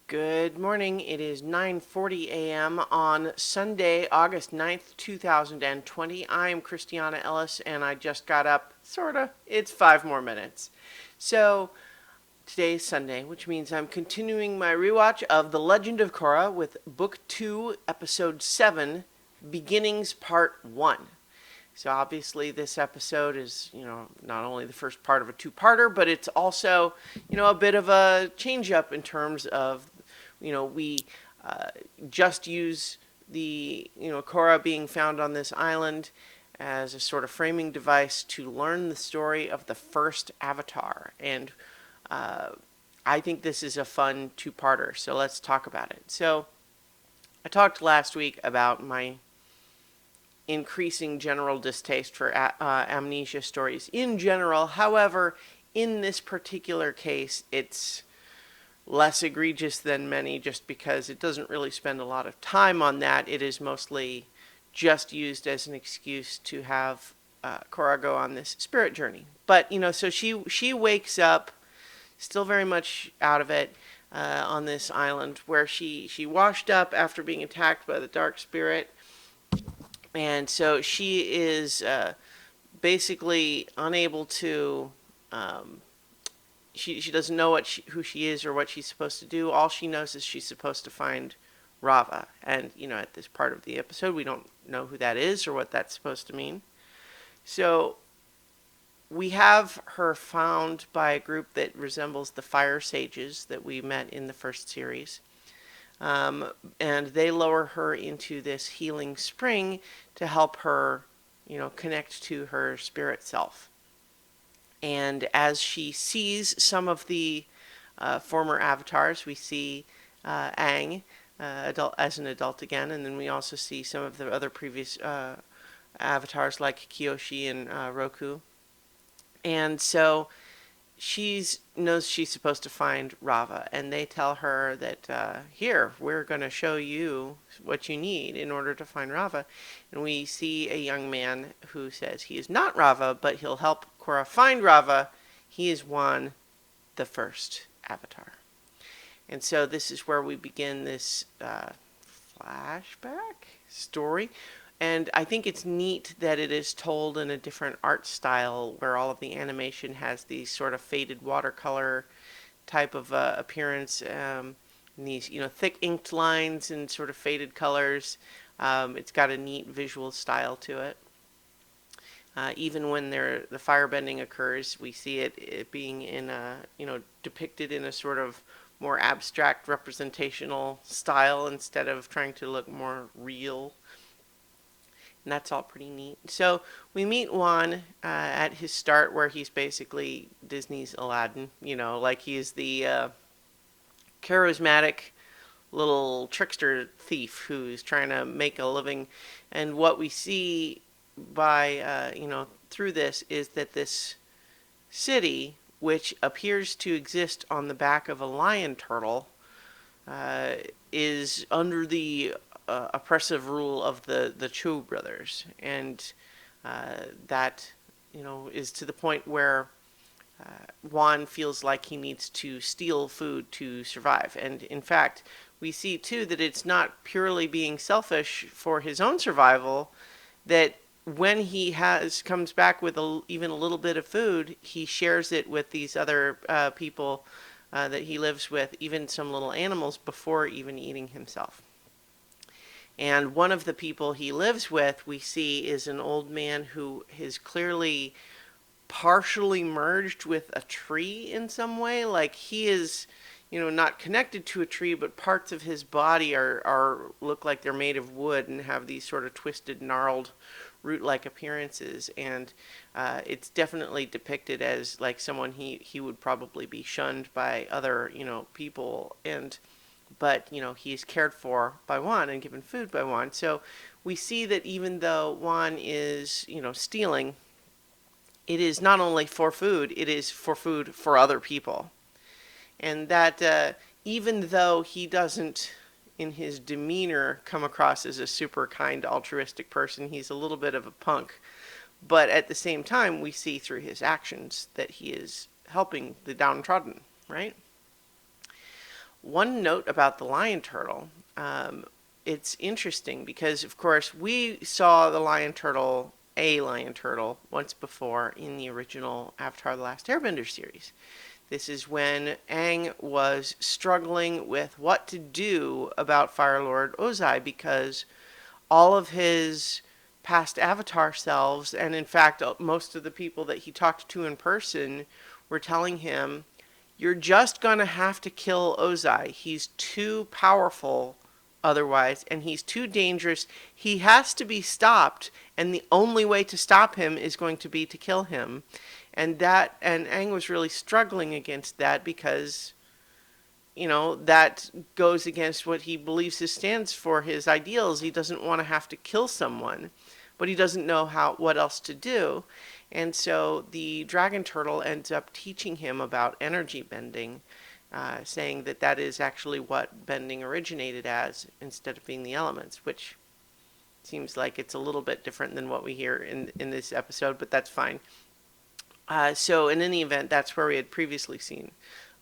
Good morning. It is 9:40 a.m. on Sunday, August 9th, 2020. I'm Christiana Ellis and I just got up, sorta. It's 5 more minutes. So, today's Sunday, which means I'm continuing my rewatch of The Legend of Korra with Book 2, Episode 7, Beginnings Part 1. So obviously this episode is, not only the first part of a two-parter, but it's also, a bit of a change-up in terms of, we just use the, Korra being found on this island as a sort of framing device to learn the story of the first Avatar. And I think this is a fun two-parter, so let's talk about it. So I talked last week about my increasing general distaste for amnesia stories in general. However, in this particular case, it's less egregious than many just because it doesn't really spend a lot of time on that. It is mostly just used as an excuse to have Korra go on this spirit journey. But, so she wakes up still very much out of it on this island where she washed up after being attacked by the dark spirit. And so she is basically unable to, she doesn't know who she is or what she's supposed to do. All she knows is she's supposed to find Rava. And, at this part of the episode, we don't know who that is or what that's supposed to mean. So we have her found by a group that resembles the Fire Sages that we met in the first series. And they lower her into this healing spring to help her, connect to her spirit self. And as she sees some of the former avatars, we see Aang as an adult again, and then we also see some of the other previous avatars like Kyoshi and Roku. And so she knows she's supposed to find Rava, and they tell her that, here, we're going to show you what you need in order to find Rava. And we see a young man who says he is not Rava, but he'll help Korra find Rava. He is Wan, the first Avatar. And so this is where we begin this flashback story. And I think it's neat that it is told in a different art style where all of the animation has these sort of faded watercolor type of appearance. These, thick inked lines and sort of faded colors. It's got a neat visual style to it. Even when the firebending occurs, we see it being in a, depicted in a sort of more abstract representational style instead of trying to look more real. And that's all pretty neat. So we meet Wan at his start where he's basically Disney's Aladdin. Like he's the charismatic little trickster thief who's trying to make a living. And what we see by, through this is that this city, which appears to exist on the back of a lion turtle, is under the oppressive rule of the Cho brothers, and that is to the point where Wan feels like he needs to steal food to survive. And in fact, we see too that it's not purely being selfish for his own survival, that when he comes back with even a little bit of food, he shares it with these other people that he lives with, even some little animals, before even eating himself. And one of the people he lives with, we see, is an old man who is clearly partially merged with a tree in some way. Like he is, not connected to a tree, but parts of his body look like they're made of wood and have these sort of twisted, gnarled, root-like appearances. And it's definitely depicted as like someone he would probably be shunned by other, people. But, he's cared for by Wan and given food by Wan. So we see that even though Wan is, stealing, it is not only for food, it is for food for other people. And that even though he doesn't, in his demeanor, come across as a super kind, altruistic person, he's a little bit of a punk. But at the same time, we see through his actions that he is helping the downtrodden, right? One note about the lion turtle. It's interesting because, of course, we saw the a lion turtle, once before in the original Avatar: The Last Airbender series. This is when Aang was struggling with what to do about Fire Lord Ozai, because all of his past Avatar selves, and in fact, most of the people that he talked to in person, were telling him, "You're just going to have to kill Ozai. He's too powerful otherwise, and he's too dangerous. He has to be stopped, and the only way to stop him is going to be to kill him." And Aang was really struggling against that because, that goes against what he believes stands for, his ideals. He doesn't want to have to kill someone, but he doesn't know what else to do. And so the dragon turtle ends up teaching him about energy bending, saying that is actually what bending originated as, instead of being the elements, which seems like it's a little bit different than what we hear in this episode, but that's fine. So in any event, that's where we had previously seen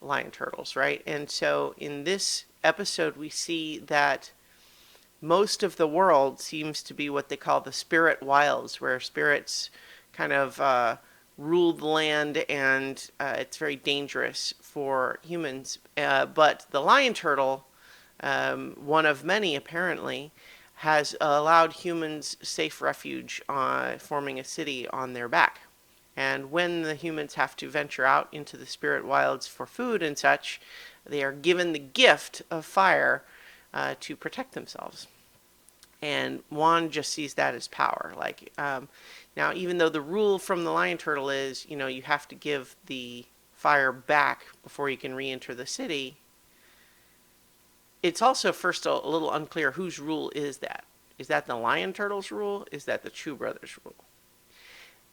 lion turtles, right? And so in this episode, we see that most of the world seems to be what they call the spirit wilds, where spirits kind of rule the land, and it's very dangerous for humans. But the lion turtle, one of many apparently, has allowed humans safe refuge, forming a city on their back. And when the humans have to venture out into the spirit wilds for food and such, they are given the gift of fire to protect themselves. And Juan just sees that as power. Now, even though the rule from the lion turtle is, you have to give the fire back before you can re-enter the city, it's also first a little unclear whose rule is that. Is that the lion turtle's rule? Is that the Chu brothers' rule?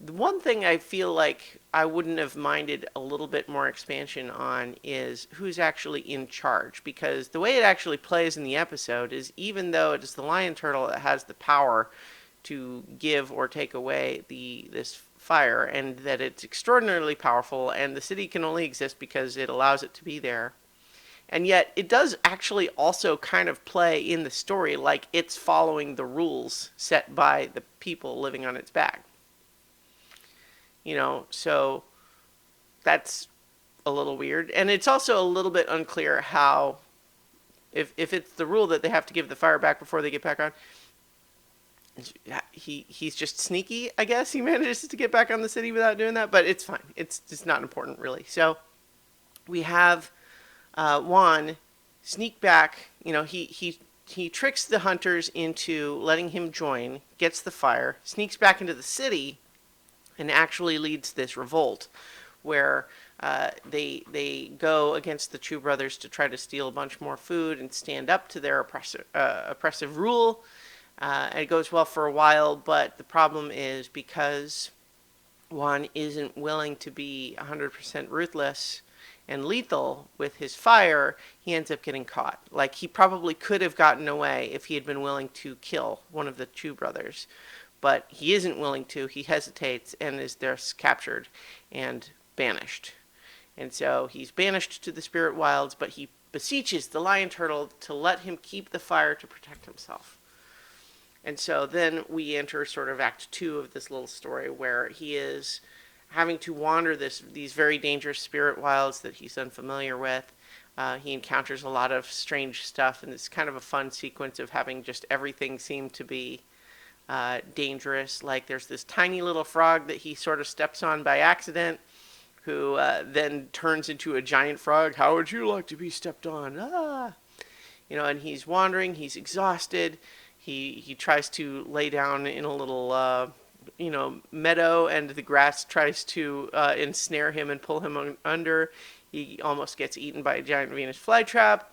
The one thing I feel like I wouldn't have minded a little bit more expansion on is who's actually in charge, because the way it actually plays in the episode is, even though it is the lion turtle that has the power to give or take away this fire, and that it's extraordinarily powerful, and the city can only exist because it allows it to be there, and yet it does actually also kind of play in the story like it's following the rules set by the people living on its back. So that's a little weird. And it's also a little bit unclear how, if it's the rule that they have to give the fire back before they get back on, he's just sneaky, I guess. He manages to get back on the city without doing that, but it's fine. It's just not important, really. So we have Juan sneak back. He tricks the hunters into letting him join, gets the fire, sneaks back into the city, and actually leads this revolt where they go against the Chu brothers to try to steal a bunch more food and stand up to their oppressive rule. And it goes well for a while, but the problem is, because Juan isn't willing to be 100% ruthless and lethal with his fire, he ends up getting caught. Like, he probably could have gotten away if he had been willing to kill one of the Chu brothers. But he isn't willing to. He hesitates and is thus captured and banished. And so he's banished to the spirit wilds, but he beseeches the lion turtle to let him keep the fire to protect himself. And so then we enter sort of Act 2 of this little story, where he is having to wander these very dangerous spirit wilds that he's unfamiliar with. He encounters a lot of strange stuff, and it's kind of a fun sequence of having just everything seem to be dangerous. Like, there's this tiny little frog that he sort of steps on by accident, who then turns into a giant frog. How would you like to be stepped on? And he's wandering, he's exhausted. He tries to lay down in a little meadow, and the grass tries to ensnare him and pull him under. He almost gets eaten by a giant Venus flytrap.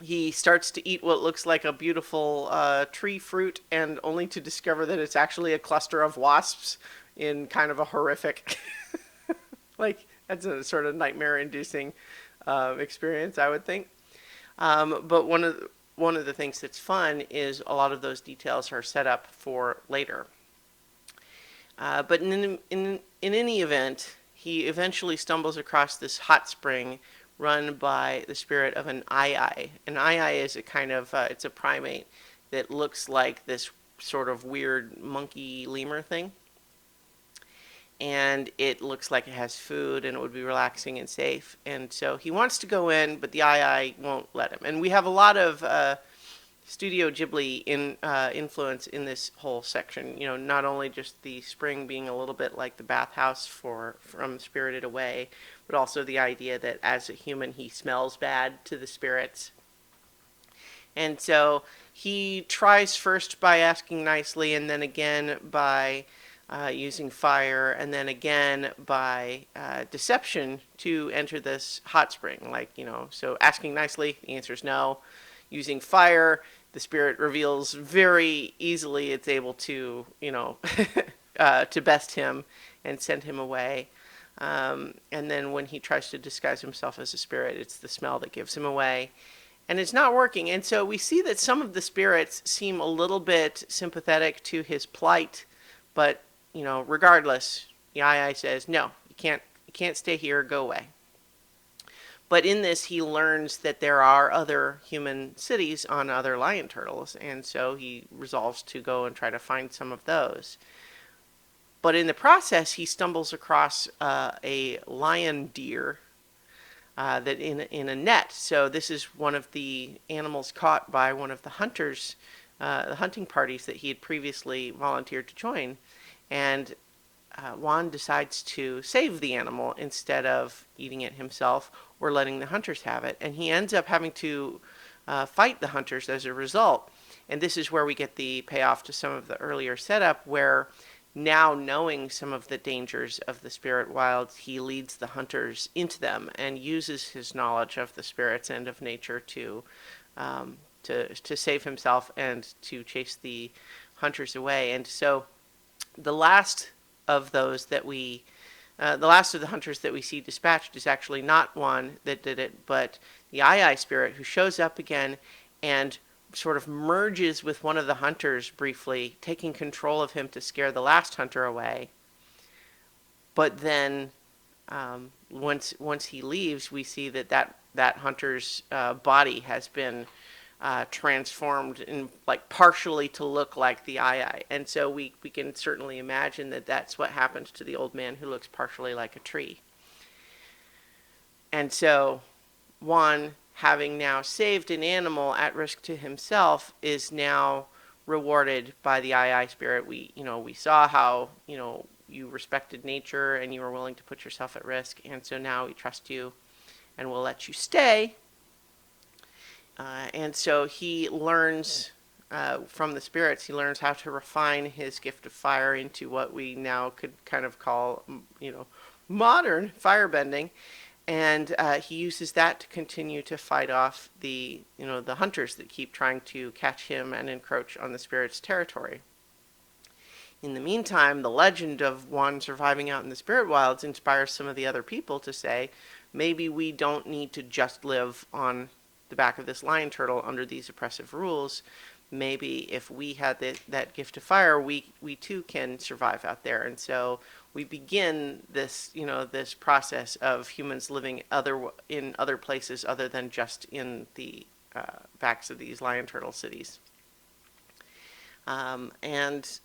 He starts to eat what looks like a beautiful tree fruit, and only to discover that it's actually a cluster of wasps in kind of a horrific, that's a sort of nightmare-inducing experience, I would think. But one of the things that's fun is a lot of those details are set up for later. But in any event, he eventually stumbles across this hot spring run by the spirit of an ai. An ai is a kind of, it's a primate that looks like this sort of weird monkey lemur thing. And it looks like it has food and it would be relaxing and safe. And so he wants to go in, but the ai won't let him. And we have a lot of Studio Ghibli influence in this whole section. You know, not only just the spring being a little bit like the bathhouse from Spirited Away, but also the idea that as a human he smells bad to the spirits. And so he tries first by asking nicely, and then again by using fire, and then again by deception to enter this hot spring. Like, you know, so asking nicely, the answer is no. Using fire, the spirit reveals very easily it's able to, you know, to best him and send him away. And then when he tries to disguise himself as a spirit, it's the smell that gives him away. And it's not working. And so we see that some of the spirits seem a little bit sympathetic to his plight, but, you know, regardless, the ai says, no, you can't stay here, go away. But in this, he learns that there are other human cities on other lion turtles, and so he resolves to go and try to find some of those. But in the process, he stumbles across a lion deer that in a net. So this is one of the animals caught by one of the hunters, the hunting parties that he had previously volunteered to join. And Juan decides to save the animal instead of eating it himself or letting the hunters have it. And he ends up having to fight the hunters as a result. And this is where we get the payoff to some of the earlier setup, where now knowing some of the dangers of the spirit wilds, he leads the hunters into them and uses his knowledge of the spirits and of nature to save himself and to chase the hunters away. And so the last of those that the last of the hunters that we see dispatched is actually not one that did it, but the ai spirit, who shows up again and sort of merges with one of the hunters briefly, taking control of him to scare the last hunter away. But then once he leaves, we see that hunter's body has been transformed in, like, partially to look like the ai. And so we can certainly imagine that that's what happened to the old man who looks partially like a tree. And so Juan, having now saved an animal at risk to himself, is now rewarded by the ai spirit. We saw how, you respected nature and you were willing to put yourself at risk, and so now we trust you and we'll let you stay. And so he learns from the spirits, he learns how to refine his gift of fire into what we now could kind of call, modern firebending. And he uses that to continue to fight off the hunters that keep trying to catch him and encroach on the spirit's territory. In the meantime, the legend of Juan surviving out in the spirit wilds inspires some of the other people to say, maybe we don't need to just live on the back of this lion turtle under these oppressive rules. Maybe if we had that gift of fire, we too can survive out there. And so we begin this this process of humans living in other places other than just in the backs of these lion turtle cities. And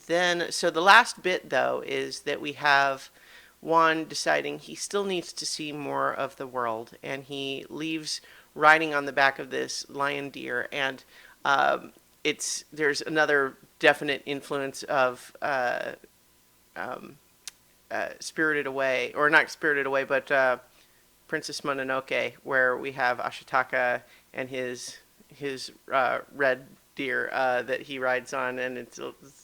then, so the last bit though is that we have Juan deciding he still needs to see more of the world, and he leaves riding on the back of this lion deer. And there's another definite influence of Spirited Away, or not Spirited Away, but Princess Mononoke, where we have Ashitaka and his red deer that he rides on, and it's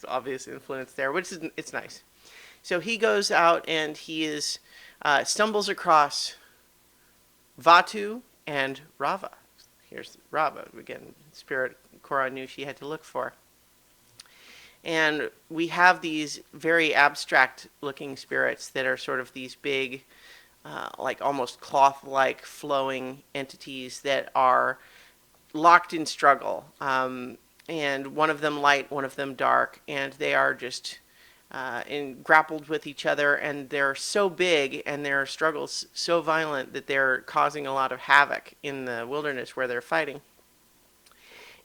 obvious influence there, which it's nice. So he goes out and he stumbles across Vatu and Rava. Here's Rava again, spirit Korra knew she had to look for. And we have these very abstract looking spirits that are sort of these big, like almost cloth-like flowing entities that are locked in struggle. And one of them light, one of them dark, and they are just and grappled with each other, and they're so big and their struggles so violent that they're causing a lot of havoc in the wilderness where they're fighting.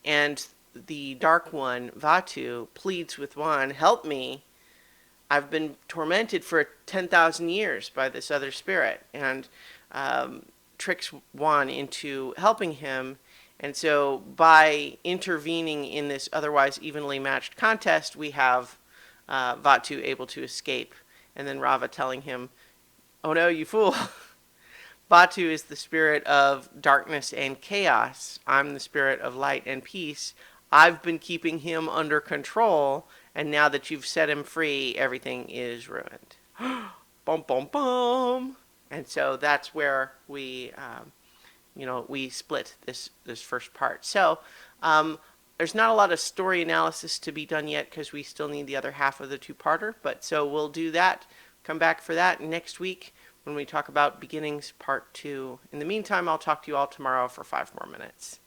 And the Dark One, Vatu, pleads with Juan, help me. I've been tormented for 10,000 years by this other spirit, and tricks Juan into helping him. And so by intervening in this otherwise evenly matched contest, we have Vatu able to escape, and then Rava telling him, oh no, you fool. Vatu is the spirit of darkness and chaos. I'm the spirit of light and peace. I've been keeping him under control, and now that you've set him free, everything is ruined. Bum, bum, bum. And so that's where we, we split this first part. So there's not a lot of story analysis to be done yet because we still need the other half of the two-parter. But so we'll do that. Come back for that next week when we talk about Beginnings Part 2. In the meantime, I'll talk to you all tomorrow for 5 more minutes.